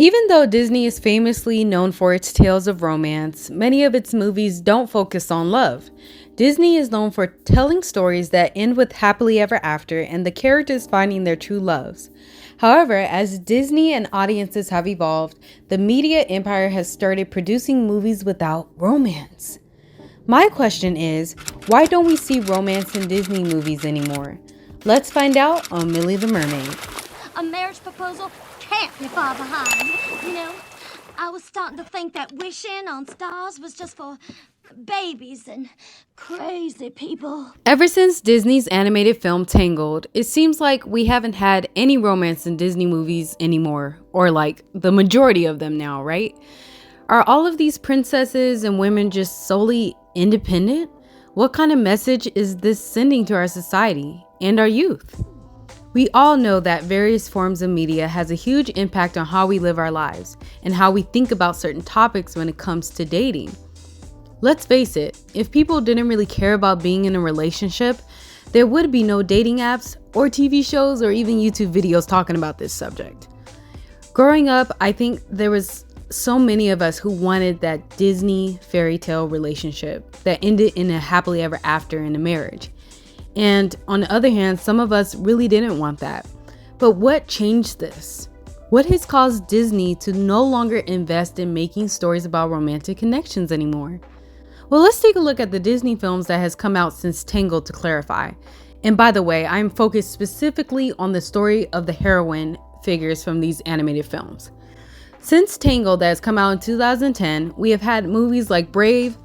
Even though Disney is famously known for its tales of romance, many of its movies don't focus on love. Disney is known for telling stories that end with happily ever after and the characters finding their true loves. However, as Disney and audiences have evolved, the media empire has started producing movies without romance. My question is, why don't we see romance in Disney movies anymore? Let's find out on Millie the Mermaid. A marriage proposal can't be far behind. You know, I was starting to think that wishing on stars was just for babies and crazy people. Ever since Disney's animated film Tangled, it seems like we haven't had any romance in Disney movies anymore, or like the majority of them now, right? Are all of these princesses and women just solely independent? What kind of message is this sending to our society and our youth? We all know that various forms of media has a huge impact on how we live our lives and how we think about certain topics when it comes to dating. Let's face it, if people didn't really care about being in a relationship, there would be no dating apps or TV shows or even YouTube videos talking about this subject. Growing up, I think there was so many of us who wanted that Disney fairy tale relationship that ended in a happily ever after in a marriage. And on the other hand, some of us really didn't want that. But what changed this? What has caused Disney to no longer invest in making stories about romantic connections anymore? Well, let's take a look at the Disney films that has come out since Tangled to clarify. And by the way, I'm focused specifically on the story of the heroine figures from these animated films. Since Tangled that has come out in 2010, we have had movies like Brave,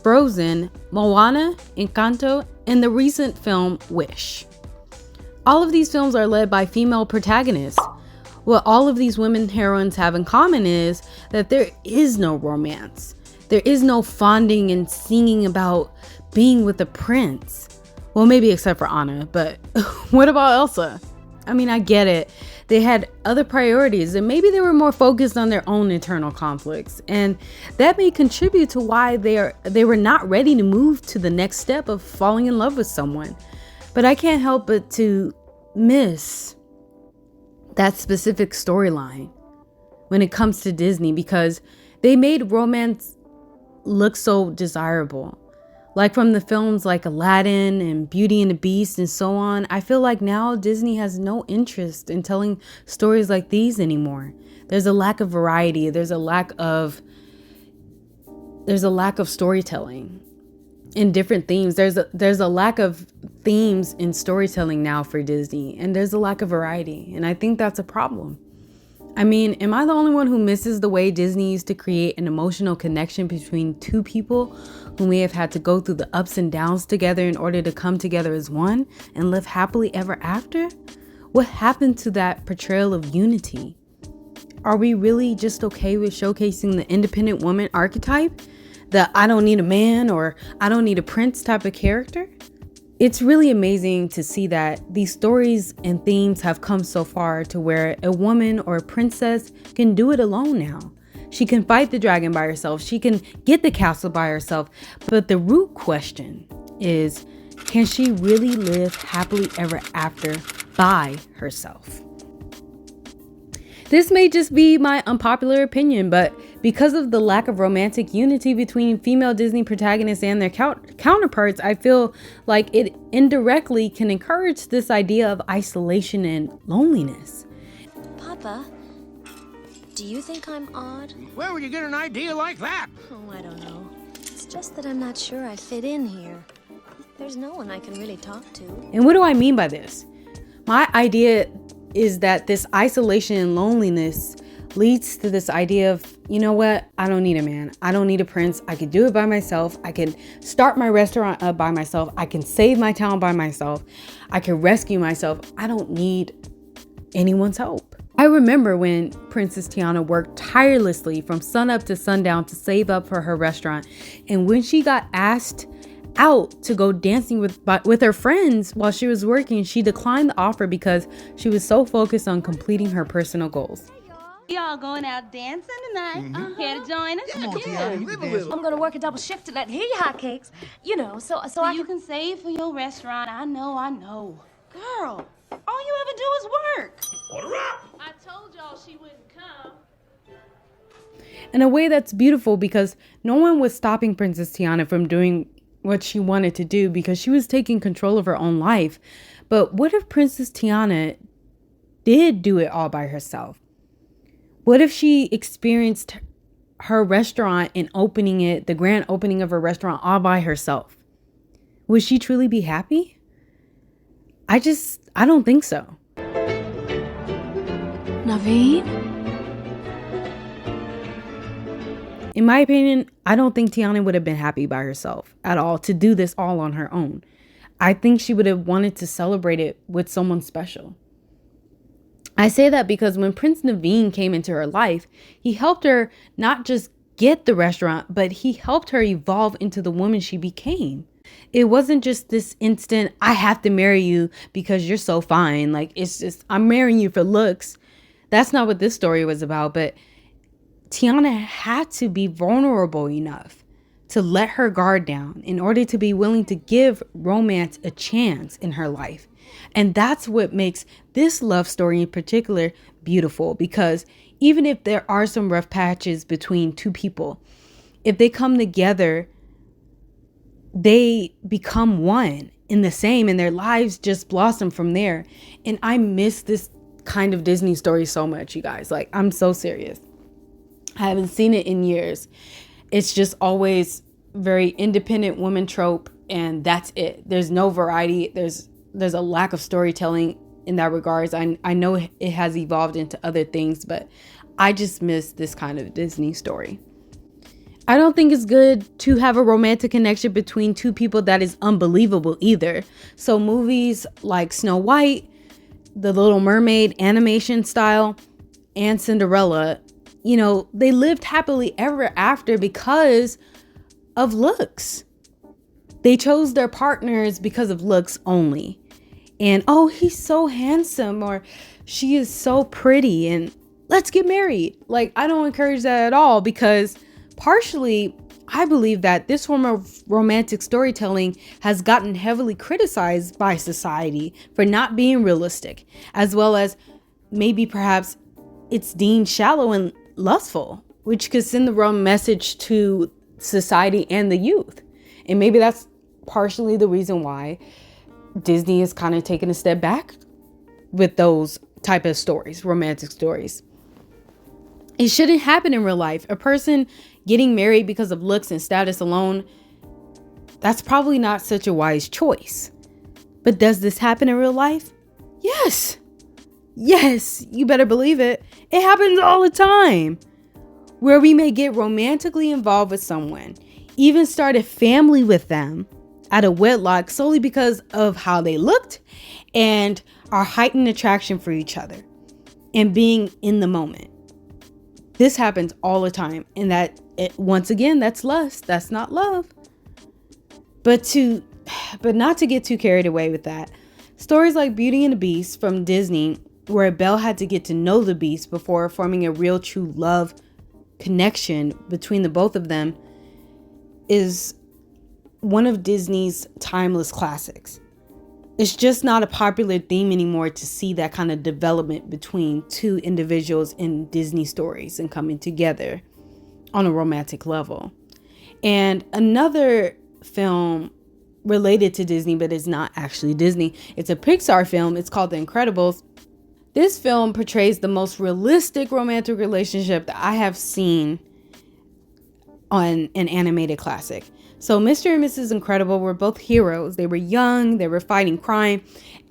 Frozen, Moana, Encanto, and the recent film Wish. All of these films are led by female protagonists. What all of these women heroines have in common is that there is no romance. There is no fondling and singing about being with a prince. Well, maybe except for Anna, but what about Elsa? I mean, I get it. They had other priorities and maybe they were more focused on their own internal conflicts. And that may contribute to why they were not ready to move to the next step of falling in love with someone. But I can't help but to miss that specific storyline when it comes to Disney because they made romance look so desirable. Like from the films like Aladdin and Beauty and the Beast and so on, I feel like now Disney has no interest in telling stories like these anymore. There's a lack of variety. There's a lack of storytelling in different themes. There's a lack of themes in storytelling now for Disney, and there's a lack of variety. And I think that's a problem. I mean, am I the only one who misses the way Disney used to create an emotional connection between two people who may have had to go through the ups and downs together in order to come together as one and live happily ever after? What happened to that portrayal of unity? Are we really just okay with showcasing the independent woman archetype? The I don't need a man or I don't need a prince type of character? It's really amazing to see that these stories and themes have come so far to where a woman or a princess can do it alone now. She can fight the dragon by herself. She can get the castle by herself. But the root question is, can she really live happily ever after by herself? This may just be my unpopular opinion, but because of the lack of romantic unity between female Disney protagonists and their counterparts, I feel like it indirectly can encourage this idea of isolation and loneliness. Papa, do you think I'm odd? Where would you get an idea like that? Oh, I don't know. It's just that I'm not sure I fit in here. There's no one I can really talk to. And what do I mean by this? My idea is that this isolation and loneliness leads to this idea of, you know what? I don't need a man. I don't need a prince. I can do it by myself. I can start my restaurant up by myself. I can save my town by myself. I can rescue myself. I don't need anyone's help. I remember when Princess Tiana worked tirelessly from sunup to sundown to save up for her restaurant. And when she got asked out to go dancing with her friends while she was working, she declined the offer because she was so focused on completing her personal goals. Y'all going out dancing tonight? Care to join us? Come on, Tiana, live a little. I'm gonna work a double shift tonight. Here you hotcakes. You know, so You can save for your restaurant. I know. Girl, all you ever do is work. Order up! I told y'all she wouldn't come. in a way that's beautiful, because no one was stopping Princess Tiana from doing what she wanted to do because she was taking control of her own life. But what if Princess Tiana did do it all by herself? What if she experienced her restaurant and opening it, the grand opening of her restaurant, all by herself? Would she truly be happy? I don't think so. Naveen? In my opinion, I don't think Tiana would have been happy by herself at all to do this all on her own. I think she would have wanted to celebrate it with someone special. I say that because when Prince Naveen came into her life, he helped her not just get the restaurant, but he helped her evolve into the woman she became. It wasn't just this instant, I have to marry you because you're so fine. Like, it's just, I'm marrying you for looks. That's not what this story was about. But Tiana had to be vulnerable enough to let her guard down in order to be willing to give romance a chance in her life. And that's what makes this love story in particular beautiful, because even if there are some rough patches between two people, if they come together, they become one in the same, and their lives just blossom from there. And I miss this kind of Disney story so much, you guys. Like, I'm so serious. I haven't seen it in years. It's just always very independent woman trope, and that's it. There's no variety. There's a lack of storytelling in that regards. I know it has evolved into other things, but I just miss this kind of Disney story. I don't think it's good to have a romantic connection between two people that is unbelievable either. So movies like Snow White, The Little Mermaid animation style, and Cinderella, you know, they lived happily ever after because of looks. They chose their partners because of looks only. And, oh, he's so handsome, or she is so pretty, and let's get married. Like, I don't encourage that at all, because partially, I believe that this form of romantic storytelling has gotten heavily criticized by society for not being realistic, as well as maybe perhaps it's deemed shallow and lustful, which could send the wrong message to society and the youth. And maybe that's partially the reason why Disney is kind of taking a step back with those type of stories, romantic stories. It shouldn't happen in real life. A person getting married because of looks and status alone, that's probably not such a wise choice. But does this happen in real life? Yes. Yes, you better believe it. It happens all the time, where we may get romantically involved with someone, even start a family with them out of wedlock solely because of how they looked and our heightened attraction for each other and being in the moment. This happens all the time, and once again, that's lust. That's not love. But not to get too carried away with that. Stories like Beauty and the Beast from Disney, where Belle had to get to know the Beast before forming a real true love connection between the both of them, is one of Disney's timeless classics. It's just not a popular theme anymore to see that kind of development between two individuals in Disney stories and coming together on a romantic level. And another film related to Disney, but it's not actually Disney, it's a Pixar film. It's called The Incredibles. This film portrays the most realistic romantic relationship that I have seen on an animated classic. So Mr. and Mrs. Incredible were both heroes. They were young, they were fighting crime,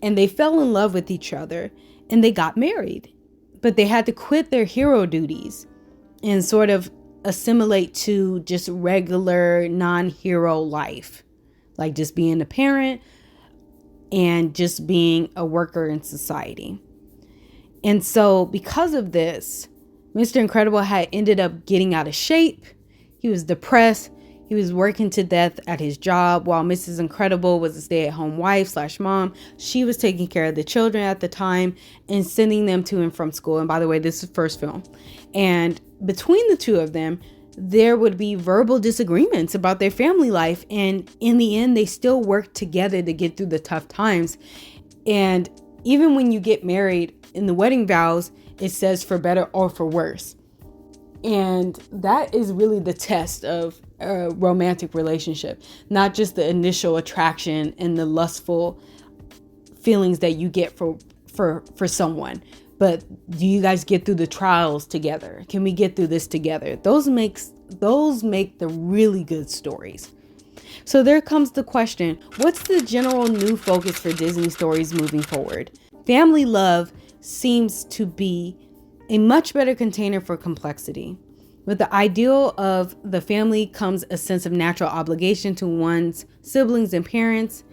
and they fell in love with each other, and they got married. But they had to quit their hero duties and sort of assimilate to just regular non-hero life, like just being a parent and just being a worker in society. And so because of this, Mr. Incredible had ended up getting out of shape. He was depressed. He was working to death at his job, while Mrs. Incredible was a stay-at-home wife / mom. She was taking care of the children at the time and sending them to and from school. And by the way, this is the first film. And between the two of them, there would be verbal disagreements about their family life. And in the end, they still worked together to get through the tough times. And even when you get married, in the wedding vows, it says for better or for worse. And that is really the test of a romantic relationship, not just the initial attraction and the lustful feelings that you get for someone, but do you guys get through the trials together? Can we get through this together? Those make the really good stories. So there comes the question, what's the general new focus for Disney stories moving forward? Family love seems to be a much better container for complexity. With the ideal of the family comes a sense of natural obligation to one's siblings and parents,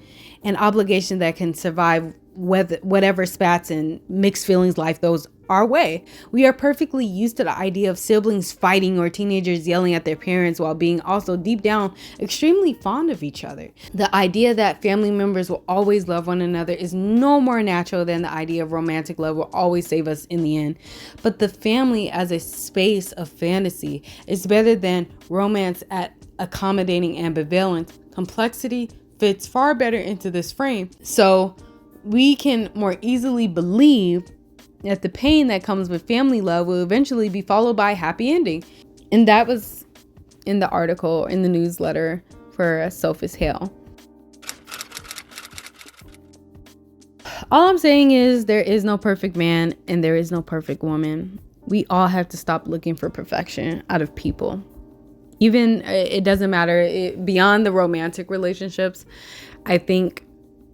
an obligation that can survive whatever spats and mixed feelings life throws our way. We are perfectly used to the idea of siblings fighting or teenagers yelling at their parents while being also deep down extremely fond of each other. The idea that family members will always love one another is no more natural than the idea of romantic love will always save us in the end. But the family as a space of fantasy is better than romance at accommodating ambivalence. Complexity fits far better into this frame, so we can more easily believe that the pain that comes with family love will eventually be followed by a happy ending. And that was in the article in the newsletter for Sophie's Hale. All I'm saying is there is no perfect man and there is no perfect woman. We all have to stop looking for perfection out of people. Even it doesn't matter beyond the romantic relationships. I think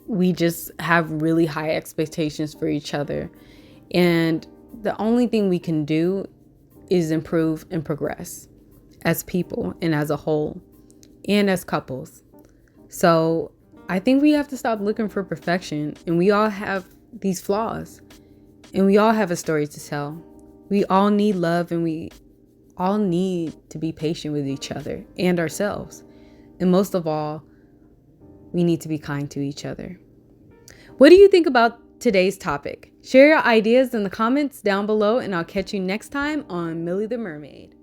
we just have really high expectations for each other. And the only thing we can do is improve and progress as people and as a whole and as couples. So I think we have to stop looking for perfection. And we all have these flaws. And we all have a story to tell. We all need love and we all need to be patient with each other and ourselves. And most of all, we need to be kind to each other. What do you think about today's topic? Share your ideas in the comments down below, and I'll catch you next time on Millie the Mermaid.